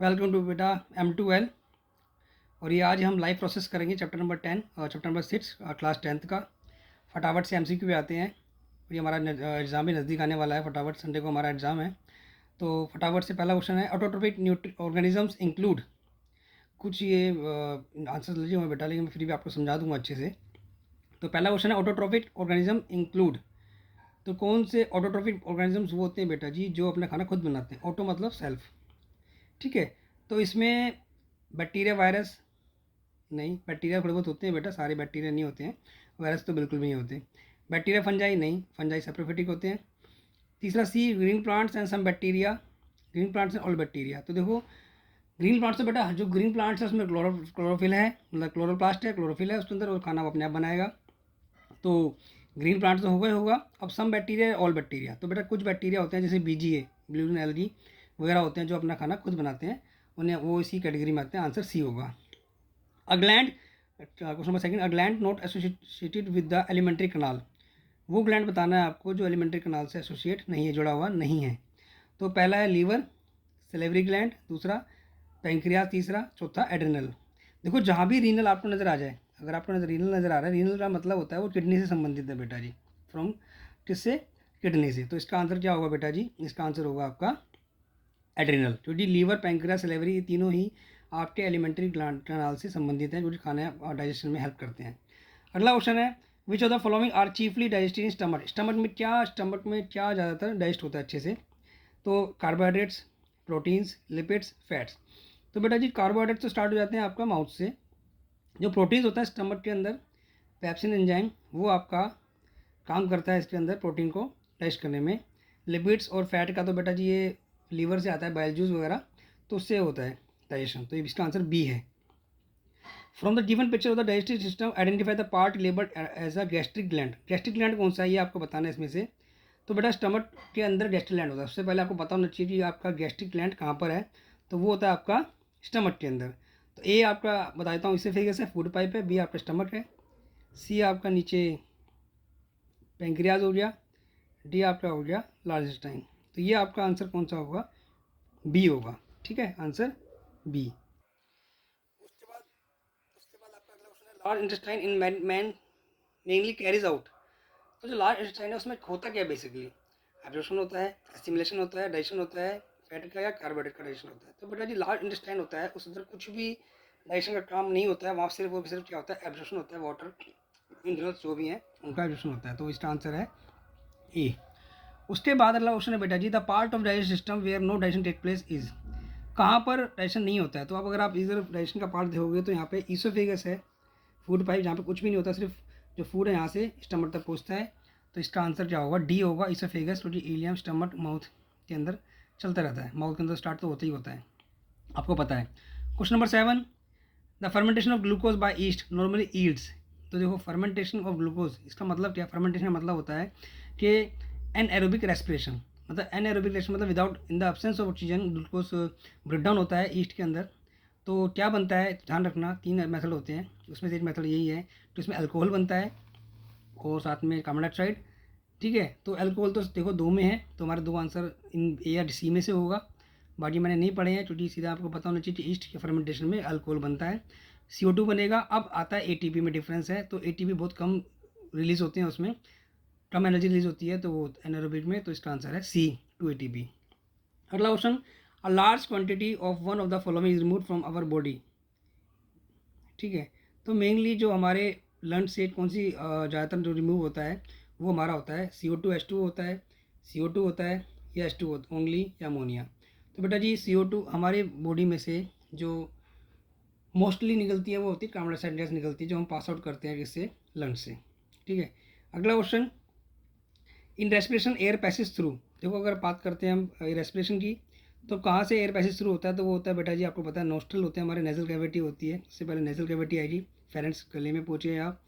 Welcome to बेटा M2L। और ये आज हम लाइव प्रोसेस करेंगे चैप्टर नंबर 10 और चैप्टर नंबर 6 क्लास 10th का। फटाफट से MCQ पे आते हैं। और ये हमारा एग्ज़ाम भी नज़दीक आने वाला है। फटाफट संडे को हमारा एग्ज़ाम है, तो फटाफट से पहला क्वेश्चन है ऑटोट्रोफिक ऑर्गेनिजम्स इंक्लूड। कुछ ये आंसर लीजिए मैं बेटा, लेकिन मैं फिर भी आपको समझा दूंगा अच्छे से। तो पहला क्वेश्चन है ऑटोट्रोफिक ऑर्गेनिज्म इंक्लूड। तो कौन से ऑटोट्रोफिक ऑर्गेनिजम्स वो होते हैं बेटा जी जो अपना खाना खुद बनाते हैं। ऑटो मतलब सेल्फ, ठीक है। तो इसमें बैक्टीरिया, वायरस नहीं, बैक्टीरिया थोड़े बहुत होते हैं बेटा, सारे बैक्टीरिया नहीं होते हैं। वायरस तो बिल्कुल भी नहीं होते। बैक्टीरिया, फंजाई नहीं, फंजाई सेप्रोफिटिक होते हैं। तीसरा C, green plants and some bacteria. Green plants and all bacteria. तो देखो ग्रीन प्लांट्स तो बेटा जो ग्रीन प्लांट्स है उसमें क्लोरोफिल है, मतलब क्लोरोप्लास्ट है, क्लोरोफिल है उसके अंदर, और खाना वो अपने आप बनाएगा। तो ग्रीन प्लांट्स तो होगा ही होगा। अब सम बैक्टीरिया, ऑल बैक्टीरिया। तो बेटा कुछ बैक्टीरिया होते हैं जैसे BGA, ब्लू एलगी वगैरह होते हैं जो अपना खाना खुद बनाते हैं, उन्हें वो इसी कैटेगरी में आते हैं। आंसर सी होगा। A gland, question number second, a gland not associated with the elementary कनाल। वो ग्लैंड बताना है आपको जो एलिमेंट्री कनाल से एसोसिएट नहीं है, जुड़ा हुआ नहीं है। तो पहला है लीवर, सेलेवरी ग्लैंड, दूसरा पैंक्रियास, तीसरा, चौथा एड्रिनल। देखो जहाँ भी रीनल आपको नज़र आ जाए, अगर आपको रीनल नज़र आ रहा है, रीनल का मतलब होता है वो किडनी से संबंधित है बेटा जी, फ्रॉम किससे, किडनी से। तो इसका आंसर क्या होगा बेटा जी, इसका आंसर होगा आपका एड्रिनल, क्योंकि लीवर, पैंक्रियास, सेलेवरी, ये तीनों ही आपके एलिमेंट्री कनाल से संबंधित हैं, जो कि खाने डाइजेशन में हेल्प करते हैं। अगला क्वेश्चन है which of the following are chiefly digested in stomach. Stomach में क्या ज़्यादातर डाइजेस्ट होता है अच्छे से। तो कार्बोहाइड्रेट्स, प्रोटीन्स, लिपिड्स, फैट्स। तो बेटा जी कार्बोहाइड्रेट्स तो स्टार्ट हो जाते हैं आपका माउथ से। जो प्रोटीन्स होता है स्टमक के अंदर, पेप्सिन एंजाइम, वो आपका काम करता है इसके अंदर प्रोटीन को डाइजेस्ट करने में। लिपिड्स और फैट का तो बेटा जी ये लीवर से आता है, बाइल जूस वगैरह, तो उससे होता है डाइजेशन। तो इसका आंसर बी है। From the given picture of the digestive system identify the part labelled as a gastric gland. Gastric gland कौन सा है ये आपको बताना है इसमें से। तो बेटा स्टमक के अंदर गैस्ट्रिक ग्लैंड होता है। सबसे पहले आपको पता होना चाहिए कि आपका गैस्ट्रिक ग्लैंड कहाँ पर है। तो वो होता है आपका स्टमक के अंदर। तो ए आपका बता देता हूँ इसी तरीके से, फूड पाइप है। बी आपका स्टमक है। सी आपका नीचे पेंक्रियाज हो गया। डी आपका हो गया लार्ज इंटेस्टाइन। तो ये आपका आंसर कौन सा होगा, बी होगा। ठीक है, आंसर बी। उसके बाद आपका अगला क्वेश्चन है large intestine in man mainly carries out. तो जो लार्ज इंटेस्टाइन है उसमें होता क्या है बेसिकली, एब्जॉर्प्शन होता है, एसिमिलेशन होता है, डाइजेशन होता है, फैट का या कार्बोहाइड्रेट का डाइजेशन होता है। तो बेटा जी लार्ज इंटेस्टाइन होता है, उस अंदर कुछ भी डाइजेशन का काम नहीं होता है, वहाँ सिर्फ वो सिर्फ क्या होता है, एब्जॉर्प्शन होता है, वाटर मिनरल्स जो भी हैं उनका एब्जॉर्प्शन होता है। तो इसका आंसर है ए। उसके बाद अगला क्वेश्चन है बेटा जी the part of digestion system where no digestion take place is. कहाँ पर डाइजेशन नहीं होता है। तो अब अगर आप इधर डाइजेशन का पार्ट देखोगे तो यहाँ पे ईसोफेगस है, फूड पाइप, जहाँ पे कुछ भी नहीं होता, सिर्फ जो फूड है यहाँ से स्टमक तक पहुँचता है। तो इसका आंसर क्या होगा, डी होगा, ईसोफेगस, क्योंकि इलियम स्टमक माउथ के अंदर चलता रहता है, माउथ के अंदर स्टार्ट तो होता ही होता है, आपको पता है। Question number 7, the fermentation of glucose by yeast normally yields. तो देखो फर्मेंटेशन ऑफ ग्लूकोज, इसका मतलब क्या, फर्मेंटेशन का मतलब होता है कि एनएरोबिक रेस्पिरेशन, मतलब एनएरोबिक रेस्पिरेशन मतलब without, in the absence of oxygen glucose break down होता है ईस्ट के अंदर। तो क्या बनता है, ध्यान रखना 3 मेथड होते हैं, उसमें से एक मेथड यही है। तो इसमें अल्कोहल बनता है और साथ में कार्बन डाइऑक्साइड, ठीक है। तो अल्कोहल तो देखो 2 में है, तो हमारे 2 आंसर इन ए या सी में से होगा। बाकी मैंने नहीं पढ़े हैं, क्योंकि सीधा आपको पता होना चाहिए कि ईस्ट के फर्मेंटेशन में अल्कोहल बनता है, CO2 बनेगा। अब आता है ATP में डिफरेंस है, तो ATP बहुत कम रिलीज़ होते हैं, उसमें कम एनर्जी रिलीज होती है, तो वो एनारोबिक में। तो इसका आंसर है सी, 2 ATP। अगला question, a large quantity of one of the following is remove from our body. ठीक है, तो मेनली जो हमारे लंग से कौन सी ज़्यादातर जो रिमूव होता है वो हमारा होता है CO2, H2 होता है, CO2 होता है या H2 ओनली या अमोनिया। तो बेटा जी CO2 हमारे बॉडी में से जो मोस्टली निकलती है वो होती है कार्बन डाइऑक्साइड गैस निकलती है, जो हम पास आउट करते हैं किससे, लंग से। ठीक है, अगला question, in respiration air passage through. देखो अगर बात करते हैं हम रेस्पिरेशन की, तो कहाँ से एयर पैसेज थ्रू होता है, तो वो होता है बेटा जी आपको पता है नोस्ट्रल होते हैं हमारे, नेजल कैविटी होती है, सबसे पहले नेजल कैविटी आएगी, फेरेंस गले में पहुँचे आप।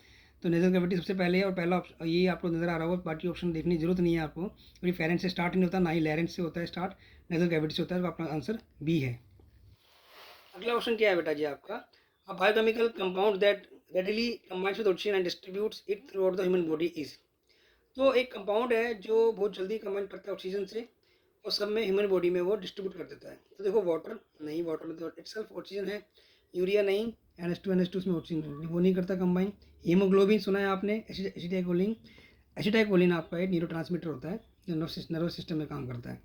तो नेजल कैविटी सबसे पहले है, और पहला ये आपको नजर आ रहा होगा, बाकी ऑप्शन देखने की जरूरत नहीं है आपको, क्योंकि फेरेंस से स्टार्ट नहीं होता, ना ही लैरेंस से होता है स्टार्ट, नेजल कैविटी से होता है। तो आपका आंसर बी है। अगला क्वेश्चन क्या है बेटा जी आपका, अ biochemical compound that readily combines with oxygen and distributes it through out the human body is. तो एक कंपाउंड है जो बहुत जल्दी कंबाइन करता है ऑक्सीजन से, और सब में ह्यूमन बॉडी में वो डिस्ट्रीब्यूट कर देता है। तो देखो वाटर नहीं, वाटर में तो इटसेल्फ ऑक्सीजन है, यूरिया नहीं, NH2 उसमें ऑक्सीजन वो नहीं करता कंबाइन। हीमोग्लोबिन सुना है आपने, एसिटाइकोलिन। एसिटाइकोलिन आपका एक न्यूरोट्रांसमीटर होता है जो नर्वस सिस्टम में काम करता है।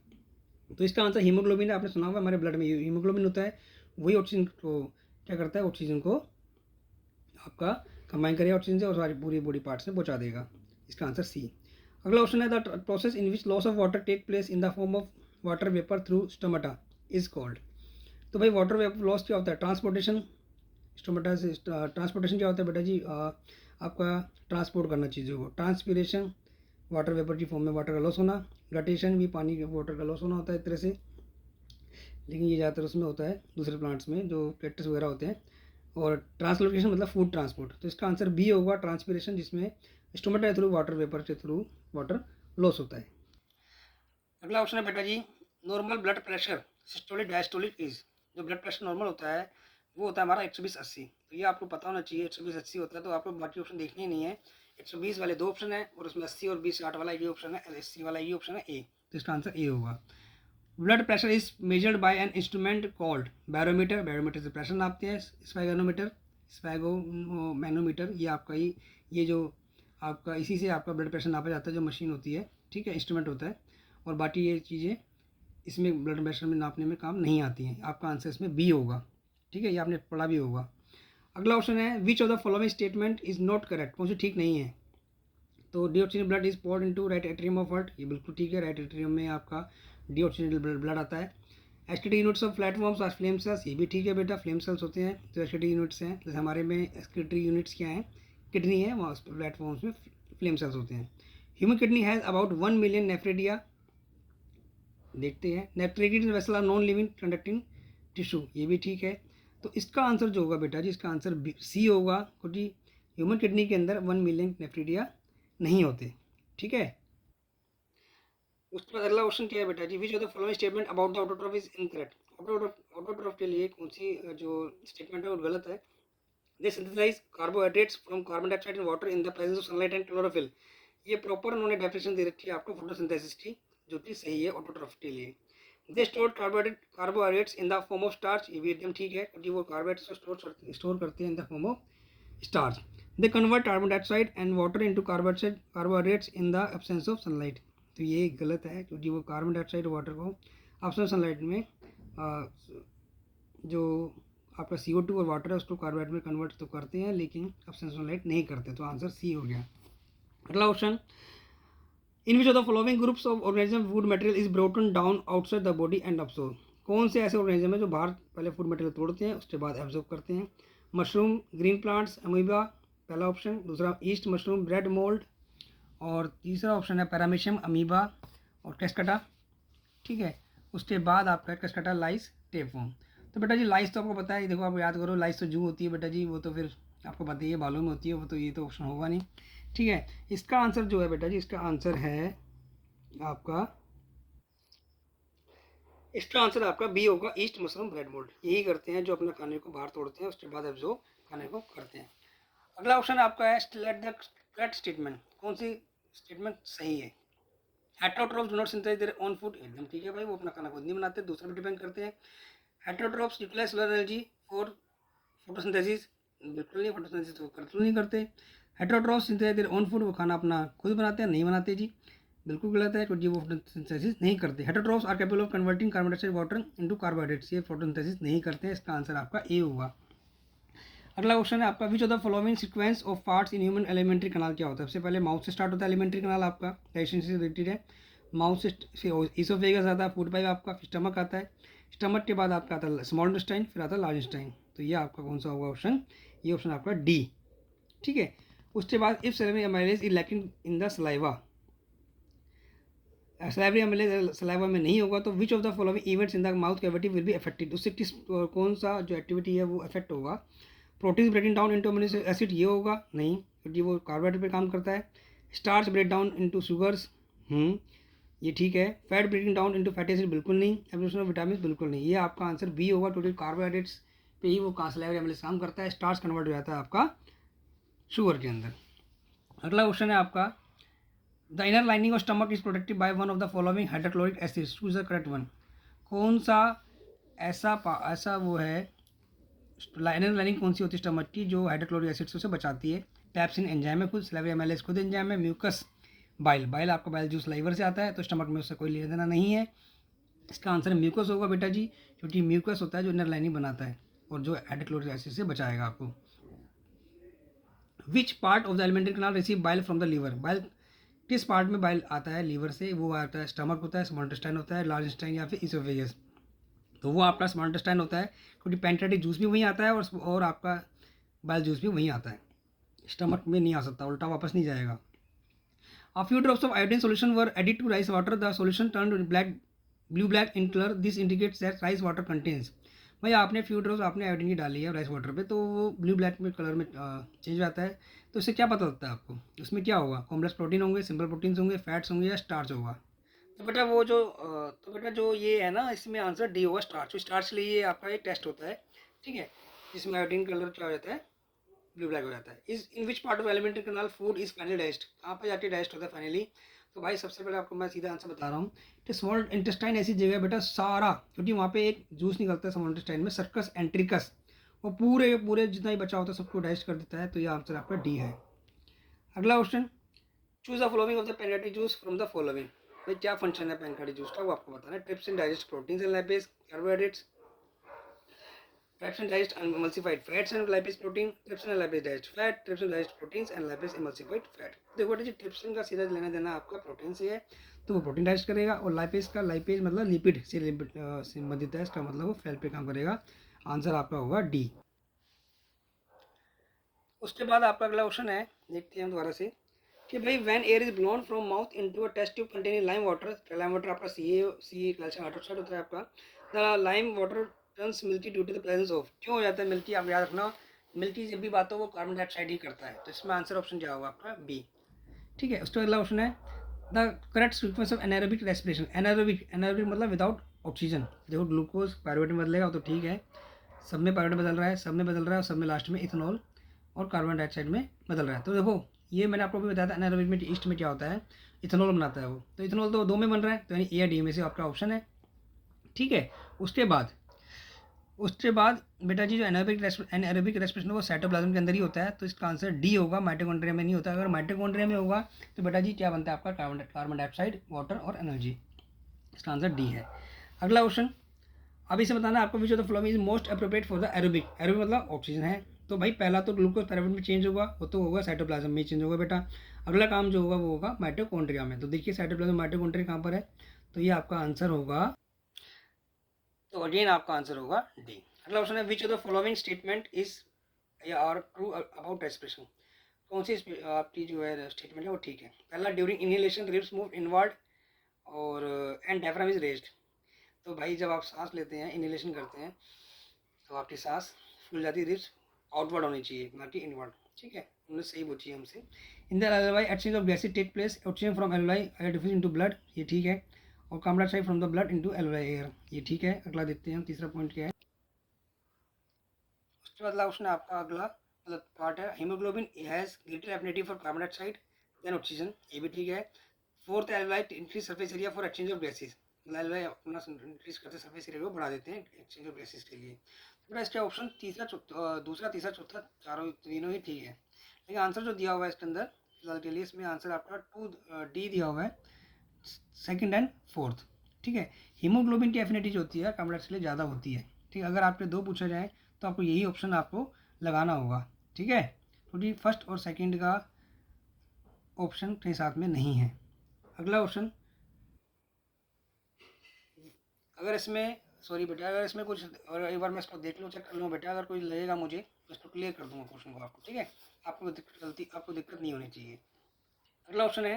तो इसका आंसर हीमोग्लोबिन है, आपने सुना होगा हमारे ब्लड में हीमोग्लोबिन होता है, वही ऑक्सीजन को क्या करता है, ऑक्सीजन को आपका कंबाइन करेगा ऑक्सीजन से और सारी पूरी बॉडी पार्ट्स में पहुंचा देगा। इसका आंसर सी। अगला ऑप्शन है the process in which loss of water take place in the form of water vapour through stomata is called. तो भाई वाटर वेपर लॉस क्या होता है, ट्रांसपोर्टेशन। स्टोमाटा से ट्रांसपोर्टेशन क्या होता है बेटा जी, आपका ट्रांसपोर्ट करना चीज़ों को। ट्रांसपीरेशन वाटर वेपर की फॉर्म में वाटर का लॉस होना। गटेशन भी पानी के वाटर का लॉस होना होता है एक तरह से, लेकिन ये ज़्यादातर उसमें होता है दूसरे प्लांट्स में जो कैक्टस वगैरह होते हैं। और ट्रांसलोकेशन मतलब फूड ट्रांसपोर्ट, तो इसका आंसर बी होगा ट्रांसपीरेशन, जिसमें स्टोमाटा थ्रू वाटर वेपर के थ्रू वाटर लॉस होता है। अगला ऑप्शन है बेटा जी normal blood pressure systolic diastolic is. जो ब्लड प्रेशर नॉर्मल होता है वो होता है हमारा 120/80। तो ये आपको पता होना चाहिए 120/80 होता है, तो आपको बाकी ऑप्शन देखने ही नहीं है। 120 वाले 2 ऑप्शन है और उसमें 80 और 20/60 वाला ये ऑप्शन है, 80 वाला ये ऑप्शन है ए। तो इसका आंसर ए होगा। Blood pressure is measured by an instrument called barometer. Barometer से प्रेशर नापते हैं। स्पैगोनोमीटर, स्पैगोमैनोमीटर, ये आपका ही ये जो आपका इसी से आपका ब्लड प्रेशर नापा जाता है, जो मशीन होती है, ठीक है, इंस्ट्रूमेंट होता है। और बाकी ये चीज़ें इसमें ब्लड प्रेशर में नापने में काम नहीं आती हैं। आपका आंसर इसमें बी होगा, ठीक है, ये आपने पढ़ा भी होगा। अगला ऑप्शन है which of the following statement is not correct. कौन सी ठीक नहीं है। तो deoxygen blood is poured into right atrium of heart, ये बिल्कुल ठीक है, राइट एट्रियम में आपका डीऑक्सीजन ब्लड आता है। एसटीटी units of platforms are flame cells, ये भी ठीक है बेटा, फ्लेम सेल्स होते हैं जो एसटीटी यूनिट्स हैं। जैसे हमारे में एसटीटी यूनिट्स क्या हैं, किडनी है, वहाँ प्लेटफॉर्म्स में फ्लेम सेल्स होते हैं। Human kidney has about 1 million nephridia, देखते हैं। नेफ्रेटेड vessel are non living conducting tissue, ये भी ठीक है। तो इसका आंसर जो होगा बेटा जी, इसका आंसर सी होगा, क्योंकि ह्यूमन किडनी के अंदर 1 मिलियन नेफ्रेडिया नहीं होते, ठीक है। उसके बाद अगला क्वेश्चन क्या है बेटा जी, which of the following statement about the autotroph is incorrect. Autotroph के लिए कौन सी जो स्टेटमेंट है वो गलत है। They synthesize carbohydrates from carbon dioxide and water in the presence of sunlight and chlorophyll. ये प्रॉपर उन्होंने डेफिनेशन दे रखी है आपको फोटोसिंथेसिस की, जो कि सही है ऑटोट्रॉफ के लिए। They store carbohydrates in the form of starch, ये भी एकदम ठीक है, क्योंकि वो कार्बोहाइड्रेट्स को स्टोर करते हैं इन the form of starch. They convert carbon dioxide and water into carbohydrates in the absence of sunlight, तो ये गलत है, क्योंकि वो कार्बन डाइऑक्साइड वाटर को एब्सेंस ऑफ सनलाइट में जो आपका CO2 और वाटर है उसको कार्बोहाइड्रेट में कन्वर्ट तो करते हैं, लेकिन एब्सेंस ऑफ सनलाइट नहीं करते, तो आंसर सी हो गया। अगला question, in which of the following groups of organism food material is broken down outside the body and absorb. कौन से ऐसे ऑर्गेनिज्म है जो बाहर पहले फूड मटेरियल तोड़ते हैं उसके बाद एब्जॉर्ब करते हैं। मशरूम, ग्रीन प्लांट्स, अमीबा, पहला ऑप्शन। दूसरा ईस्ट मशरूम, ब्रेड मोल्ड, और तीसरा ऑप्शन है पैरामीशियम, अमीबा और कैस्कटा, ठीक है। उसके बाद आपका कैस्कटा लाइस टेपवर्म। तो बेटा जी लाइस तो आपको पता है, देखो आप याद करो, लाइस तो जू होती है बेटा जी, वो तो फिर आपको पता ही है बालों में होती है वो, तो ये तो ऑप्शन होगा नहीं, ठीक है। इसका आंसर जो है बेटा जी, इसका आंसर है आपका, इसका आंसर आपका बी होगा, ईस्ट मशरूम ब्रेड मोल्ड। यही करते हैं जो अपने खाने को बाहर तोड़ते हैं उसके बाद एब्जॉर्ब खाने को करते हैं। अगला ऑप्शन आपका है लेट द करेक्ट स्टेटमेंट। कौन सी स्टेटमेंट सही है। Heterotrophs do not synthesize their own food, एकदम ठीक है भाई, वो अपना खाना खुद नहीं बनाते, दूसरे पे डिपेंड करते हैं। Heterotrophs utilize solar energy for photosynthesis, बिल्कुल नहीं, फोटोसिंथेसिस वो बिल्कुल नहीं करते। Heterotrophs synthesize their own food, वो खाना अपना खुद बनाते हैं, नहीं बनाते जी, बिल्कुल गलत है, क्योंकि वो फोटोसिंथेसिस नहीं करते। Heterotrophs are capable of converting carbon dioxide water into carbohydrates, ये फोटोसिंथेसिस नहीं करते हैं, इसका आंसर आपका ए होगा। अगला क्वेश्चन है आपका विच of the following sequence of parts in human elementary कनाल क्या होता है। सबसे पहले माउथ से स्टार्ट होता है एलिमेंट्री कनाल आपका, डाइजेशन से रिलेटेड है। माउथ से इसोफेगस आता है, फूड पाइप आपका, फिर स्टमक आता है, स्टमक के बाद आपका आता है स्मॉल इंटेस्टाइन, फिर आता है लार्ज इंटेस्टाइन। तो ये आपका कौन सा होगा ऑप्शन, ये ऑप्शन आपका डी, ठीक है। उसके बाद if selenium amylase is lacking in the saliva, salivary amylase saliva में नहीं होगा, तो विच of the following events in the mouth cavity will be affected, उससे किस कौन सा जो एक्टिविटी है वो अफेक्ट होगा। Protein breaking down into amino acid, ये होगा नहीं, क्योंकि वो कार्बोहाइड्रेट पे काम करता है। Starch break down into sugars, ये ठीक है। Fat breaking down into fatty acid, बिल्कुल नहीं। एब्जॉर्प्शन ऑफ विटामिन, बिल्कुल नहीं। ये आपका आंसर बी होगा, टोटल कार्बोहाइड्रेट्स पे ही वो सलाइवरी एमाइलेज काम करता है, स्टार्च कन्वर्ट हो जाता है आपका शुगर के अंदर। अगला क्वेश्चन है आपका the inner lining of stomach is protected by one of the following hydrochloric acids, choose the correct one. कौन सा ऐसा वो है इनर लाइनिंग कौन सी होती है स्टमक की, जो हाइड्रोक्लोरिक एसिड से उसे बचाती है। पैप्सिन एंजाइम है खुद, सलाइवरी एमाइलेज खुद एंजाइम है। म्यूकस बाइल आपका बाइल जूस लाइवर से आता है, तो स्टमक में उससे कोई लेना देना नहीं है। इसका आंसर म्यूकस होगा बेटा जी, क्योंकि म्यूकस होता है जो इनर लाइनिंग बनाता है और जो हाइड्रोक्लोरिक एसिड से बचाएगा आपको। Which part of the alimentary canal receive bile from the liver, bile किस पार्ट में बाइल आता है लीवर से, वो आता है स्टमक होता है, स्मॉल इंटेस्टाइन होता है, लार्ज इंटेस्टाइन या फिर इसोफेगस। तो वो आपका स्मॉल इंटेस्टाइन होता है, क्योंकि पैंक्रियाटिक जूस भी वहीं आता है और आपका बाइल जूस भी वहीं आता है, स्टमक में नहीं आ सकता, उल्टा वापस नहीं जाएगा। A few drops of iodine solution were added to rice water. The solution turned blue-black in color. This indicates that rice water contains. भाई आपने फ्यू ड्रॉप्स आपने आयोडीन की डाली है राइस वाटर पे, तो वो ब्लू ब्लैक में कलर में चेंज हो जाता है। तो इससे क्या पता लगता है आपको, उसमें क्या होगा, कॉम्प्लेक्स प्रोटीन होंगे, सिंपल प्रोटीन्स होंगे, फैट्स होंगे या स्टार्च होगा। तो बेटा जो ये है ना, इसमें आंसर डी होगा, स्टार्च। तो स्टार्च के लिए आपका एक टेस्ट होता है, ठीक है, जिसमें आयोडीन कलर क्या हो जाता है, ब्लू ब्लैक हो जाता है। Is in which part of alimentary canal food is finally digest, कहाँ पर जाके डाइजेस्ट होता है फाइनली। तो भाई सबसे पहले आपको मैं सीधा आंसर बता रहा हूँ कि स्मॉल इंटेस्टाइन ऐसी जगह है बेटा सारा, क्योंकि वहाँ पे एक जूस निकलता है स्मॉल इंटेस्टाइन में, सर्कस एंट्रिकस, वो पूरे जितना ही बचा होता है सबको डाइजेस्ट कर देता है। तो ये आंसर आपका डी है। अगला question, choose the following of the pancreatic juice from the following. भाई क्या फंक्शन है पैनक्रियाटिक जूस का, वो आपको बताना है। Trypsin digest proteins and lipase, carbohydrates, trypsin digest emulsified fats and lipase protein, trypsin and lipase digest fat, trypsin digest proteins and lipase emulsified fat। देखो बेटा जी ट्रिप्सिन का सीधा लेना देना आपका प्रोटीन से है, तो वो प्रोटीन डाइजेस्ट करेगा, और लाइपेज मतलब लिपिड से संबंधित है, इसका मतलब वो फैट पे काम करेगा। आंसर आपका होगा डी। उसके बाद आपका अगला क्वेश्चन है, देखते हैं दोबारा से, कि भाई when air is blown from mouth into a test tube containing lime water आपका सी कैल्शियम हाइड्रोक्साइड होता है आपका। The lime water turns milky due to the presence of, क्यों हो जाता है मिल्की, आप याद रखना, मिल्की जब भी बात हो वो कार्बन डाइऑक्साइड ही करता है। तो इसमें आंसर ऑप्शन क्या होगा आपका बी, ठीक है। उसका अगला ऑप्शन है the correct sequence of anaerobic respiration. Anaerobic मतलब विदाउट ऑक्सीजन। देखो ग्लूकोज पायरुवेट में बदलेगा तो ठीक है, सब में पायरुवेट बदल रहा है, सब में बदल रहा है, और सब में लास्ट में इथेनॉल और कार्बन डाइऑक्साइड में बदल रहा है। तो देखो ये मैंने आपको भी बताया था, एनारोबिक में ईस्ट में क्या होता है, इथेनॉल बनाता है वो, तो इथेनॉल तो दो में बन रहा है, तो यानी ए या डी में से आपका ऑप्शन है, ठीक है। उसके बाद बेटा जी जो एनारोबिक रेस्पिरेशन वो साइटोप्लाज्म के अंदर ही होता है, तो इसका आंसर डी होगा, माइटोकॉन्ड्रिया में नहीं होता। अगर माइटोकॉन्ड्रिया में होगा तो बेटा जी क्या बनता है आपका कार्बन डाइऑक्साइड, वाटर और एनर्जी। इसका आंसर डी है। अगला क्वेश्चन, अब इसे बताना आपको विच of the following is most appropriate for the aerobic. Aerobic मतलब ऑक्सीजन है, तो भाई पहला तो ग्लूकोज पायरुवेट में चेंज होगा, वो तो होगा साइटोप्लाज्म में चेंज होगा बेटा। अगला काम जो होगा वो होगा माइटोकॉन्ड्रिया में। तो देखिए साइटोप्लाज्म माइटोकॉन्ड्रिया कहाँ पर है, तो ये आपका आंसर होगा, तो अगेन आपका आंसर होगा डी। अगला क्वेश्चन है which of the following statement is या आर ट्रू अबाउट रेस्पिरेशन। कौन सी आपकी जो है स्टेटमेंट है वो ठीक है। पहला, during inhalation ribs move inward और एंड डायफ्राम इज रेज्ड। तो भाई जब आप सांस लेते हैं, इनहेलेशन करते हैं, तो आपकी सांस फूल जाती है, रिब्स आउटवर्ड होनी चाहिए ना कि इनवर्ड, ठीक है, उन्होंने सही पूछी हमसे। In the alveoli exchange of gases take place, oxygen from alveoli air diffuse into blood, ये ठीक है, और carbon dioxide from the blood into alveoli air, ये ठीक है। अगला देखते हैं हम, तीसरा पॉइंट क्या है। उसके बाद क्वेश्चन आपका अगला मतलब पार्ट है, haemoglobin has greater affinity for carbon dioxide than oxygen, ये भी ठीक है। Fourth, alveoli increase surface area for exchange of gases, alveoli अपना इंक्रीज करते सरफेस एरिया को बढ़ा देते हैं एक्सचेंज ऑफ गैसेज के लिए। तो इसका ऑप्शन दूसरा तीसरा चौथा चारों तीनों ही ठीक है, लेकिन आंसर जो दिया हुआ है इसके अंदर फिलहाल के लिए, इसमें आंसर आपका 2D दिया हुआ है, सेकंड एंड फोर्थ, ठीक है। हीमोग्लोबिन की एफिनिटी जो होती है कार्बन डाइऑक्साइड के लिए ज़्यादा होती है, ठीक है। अगर आपके दो पूछा जाए तो आपको यही ऑप्शन आपको लगाना होगा, ठीक है, क्योंकि फर्स्ट और सेकंड का ऑप्शन के साथ में नहीं है। अगला ऑप्शन, अगर इसमें सॉरी बेटा, अगर इसमें कुछ और एक बार मैं इसको देख लूँ, चेक कर लूँ बेटा, अगर कोई लगेगा मुझे तो इसको क्लियर कर दूँगा क्वेश्चन को आपको, ठीक है, आपको दिक्कत नहीं होनी चाहिए। अगला ऑप्शन है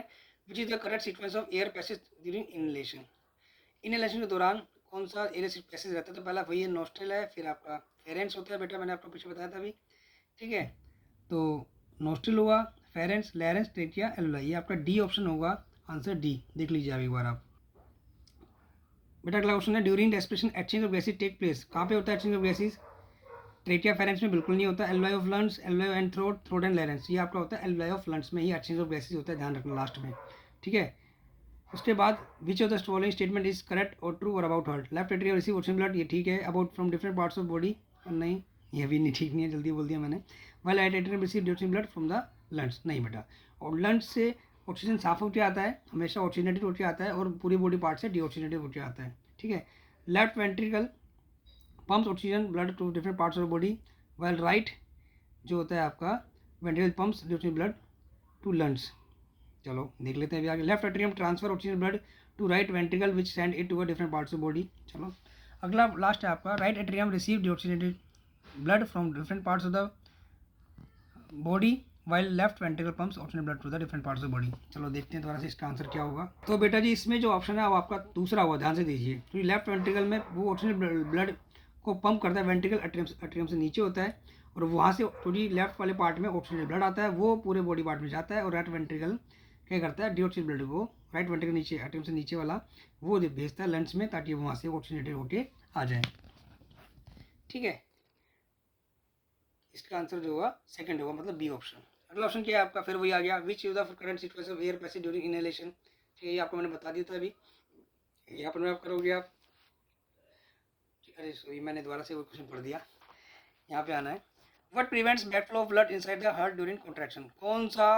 which is the correct sequence of air passage during inhalation. Inhalation के दौरान कौन सा एयर पैसेज रहता है, तो पहला वही है नोस्ट्रल है, फिर आपका फेरेंस होता है बेटा, मैंने आपको पीछे बताया था अभी, ठीक है। तो नोस्ट्रल हुआ, फेरेंस, लैरेंस, ट्रेकिया, एल्वेलाई, ये आपका डी ऑप्शन होगा, आंसर डी, देख लीजिए अभी एक बार आप बेटा। अगला क्वेश्चन है during respiration exchange of gases take place, कहाँ पे होता है exchange of gases, trachea pharynx में बिल्कुल नहीं होता, alveoli of lungs, alveoli and throat and larynx, ये आपका होता है एल्वेलाई ऑफ लंग्स में ही एक्सचेंज ऑफ गैसेज होता है, ध्यान रखना लास्ट में, ठीक है। उसके बाद विच of the following statement is correct और ट्रू और about heart. Left atrium receive ocean blood, ये ठीक है। About from different parts of body, नहीं ये भी नहीं, ठीक नहीं है, जल्दी बोल दिया मैंने। Well right atrium receive ocean blood from the lungs, नहीं बेटा। और लंग्स से ऑक्सीजन साफ होकर आता है, हमेशा ऑक्सीजनेटेड होकर आता है, और पूरी बॉडी पार्ट से डीऑक्सीजनेटेड होकर आता है, ठीक है। Left ventricle pumps oxygen blood to different parts of body, well right जो होता है आपका ventricle pumps oxygen blood to lungs. चलो देख लेते हैं अभी आगे। Left atrium transfer oxygen blood to right ventricle which send it to different parts of body. चलो अगला लास्ट है आपका, right atrium receive deoxygenated blood from different parts of the body while left ventricle pumps oxygen blood to the different parts of body. चलो देखते हैं दोबारा से इसका आंसर क्या होगा। तो बेटा जी इसमें जो ऑप्शन है वो आपका दूसरा होगा, ध्यान से दीजिए। क्योंकि लेफ्ट वेंट्रिकल में वो ऑक्सीजन ब्लड को पंप करता है, वेंट्रिकल एट्रियम से नीचे होता है, और वहाँ से थोड़ी लेफ्ट वाले पार्ट में ऑक्सीजन ब्लड आता है, वो पूरे बॉडी पार्ट में जाता है, और राइट वेंट्रिकल क्या करता है, डीऑक्सीजन ब्लड को राइट वेंट्रिकल नीचे एट्रियम से नीचे वाला वो भेजता है लंग्स में, ताकि वहाँ से ऑक्सीजनेटेड होके आ जाए, ठीक है। इसका आंसर जो होगा सेकंड होगा, मतलब बी ऑप्शन। अगला ऑप्शन क्या है आपका, फिर वही आ गया, विच is the current situation of air passage during inhalation. ठीक है, ये आपको मैंने बता दिया था अभी, यहाँ पर आप करोगे आप। अरे सॉरी, मैंने दोबारा से वो क्वेश्चन पढ़ दिया, यहाँ पे आना है। What prevents back flow of blood inside the heart during contraction. कौन सा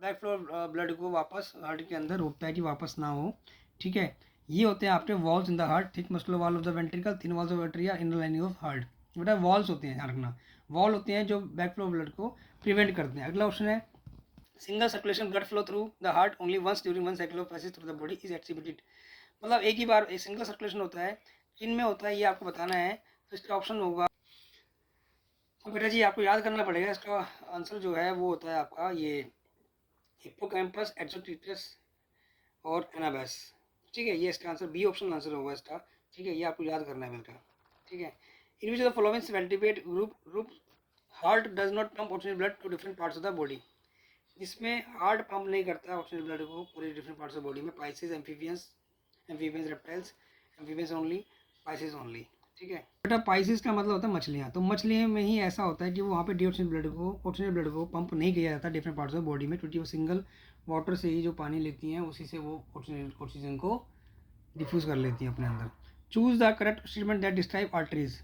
बैक फ्लो ब्लड को वापस हार्ट के अंदर रोकता है कि वापस ना हो, ठीक है। ये होते हैं आपके walls in the heart, thick muscular wall of the ventricle, thin walls of arteria, inner lining of heart. बेटा वॉल्स होते हैं, ध्यान रखना, वॉल होते हैं जो बैक फ्लो ब्लड को प्रिवेंट करते हैं। अगला ऑप्शन है, single circulation blood flow through the heart only once during one cycle of passage through the body is exhibited. मतलब एक ही बार एक सिंगल सर्कुलेशन होता है, किन में होता है ये आपको बताना है। तो इसका ऑप्शन होगा, तो बेटा जी आपको याद करना पड़ेगा, इसका आंसर जो है वो होता है आपका ये हिप्पोकैम्पस, एक्सोट्रिटस और एनाबेस, ठीक है। ये इसका आंसर बी ऑप्शन आंसर होगा इसका, ठीक है। ये आपको याद करना है बेटा, ठीक है। In which of the following ventricular group heart does not pump oxygen blood to different parts of the body. जिसमें हार्ट पंप नहीं करता ऑक्सीजन ब्लड को पूरे डिफरेंट पार्ट्स ऑफ बॉडी में, pisces, amphibians reptiles, amphibians only, pisces only, ठीक है। बेटा Pisces का मतलब होता है मछलियाँ, तो मछलियों में ही ऐसा होता है कि वो वहाँ पे ऑक्सीजन ब्लड को पंप नहीं किया जाता डिफरेंट पार्ट्स ऑफ बॉडी में, क्योंकि वो सिंगल वाटर से ही जो पानी लेती हैं उसी से वो ऑक्सीजन को डिफ्यूज़ कर लेती हैं अपने अंदर। Choose the correct statement that describe arteries.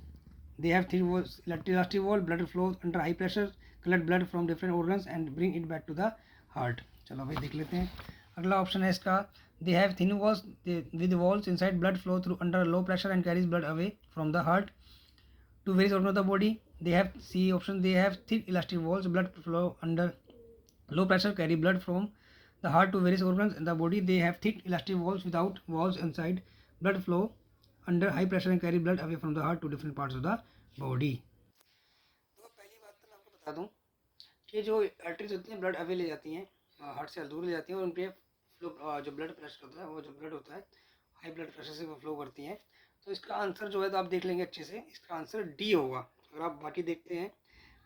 They have thin walls, elastic wall, blood flows under high pressure, collect blood from different organs and bring it back to the heart। चलो भाई देख लेते हैं। अगला ऑप्शन है इसका, they have thin walls with walls inside, blood flow through under low pressure and carries blood away from the heart to various organs of the body। They have C option, they have thick elastic walls, blood flow under low pressure, carry blood from the heart to various organs in the body। They have thick elastic walls without walls inside, blood flow under high pressure and carry blood away from the heart to different parts of the body. तो पहली बात तो मैं आपको बता दूं कि जो आर्टरीज होती हैं ब्लड अवे ले जाती हैं, हार्ट से दूर ले जाती हैं, और उन पर फ्लो जो ब्लड प्रेशर होता है, वो जो ब्लड होता है हाई ब्लड प्रेशर से वो फ्लो करती हैं। तो इसका आंसर जो है तो आप देख लेंगे अच्छे से, इसका आंसर डी होगा। अगर आप बाकी देखते हैं,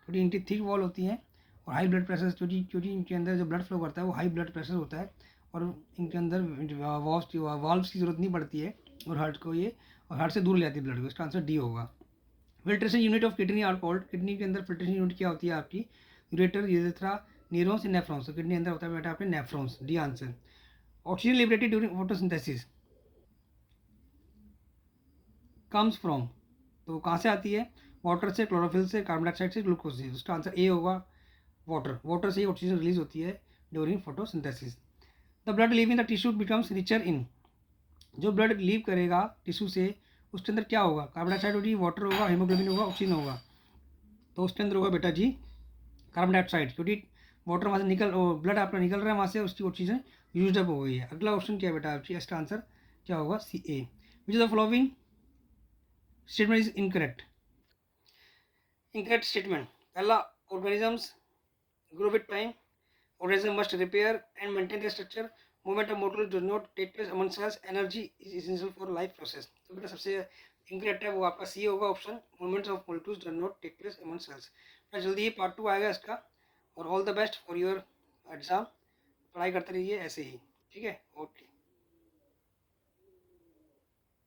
थोड़ी इनकी थिक वॉल होती हैं और हाई ब्लड प्रेशर, क्योंकि इनके अंदर जो ब्लड फ्लो करता है वो हाई ब्लड प्रेशर होता है, और इनके अंदर वाल्व्स की जरूरत नहीं पड़ती है, और हार्ट को ये और हार्ट से दूर ले जाती है ब्लड को। इसका आंसर डी होगा। Filtration unit of kidney are called. Kidney के अंदर फिल्ट्रेशन यूनिट क्या होती है आपकी, यूरेटर, यूरेथ्रा, न्यूरॉन्स, नेफ्रॉन्स। तो किडनी अंदर होता है बेटा आपके nephrons, D answer. Oxygen liberated during photosynthesis comes from, तो कहाँ से आती है, वाटर से, क्लोरोफिल से, कार्बन डाइऑक्साइड से, ग्लूकोज से। उसका आंसर ए होगा, वाटर से ही ऑक्सीजन रिलीज होती है during photosynthesis. The blood living the tissue becomes richer in, जो ब्लड लीव करेगा टिश्यू से उसके अंदर क्या होगा, कार्बन डाइऑक्साइड होगी, वाटर होगा, हीमोग्लोबिन होगा, ऑक्सीजन होगा। तो उसके अंदर होगा बेटा जी कार्बन डाइऑक्साइड, क्योंकि वाटर वहाँ से निकल, ब्लड आपका निकल रहा है वहाँ से, उसकी ऑक्सीजन यूज अप हो गई है। अगला ऑप्शन क्या है बेटा आपकी, इसका आंसर क्या होगा, C A. Which is the following statement is incorrect. Incorrect statement, पहला, organisms grow with time, organism must repair and maintain their structure, movement of molecules does not take place among cells, energy is essential for life process। तो बेटा सबसे incorrect है वो आपका C होगा option, movements of molecules does not take place among cells. मैं जल्दी ही पार्ट 2 आएगा इसका, और all the best for your exam. पढ़ाई करते रहिए ऐसे ही, ठीक है, ओके।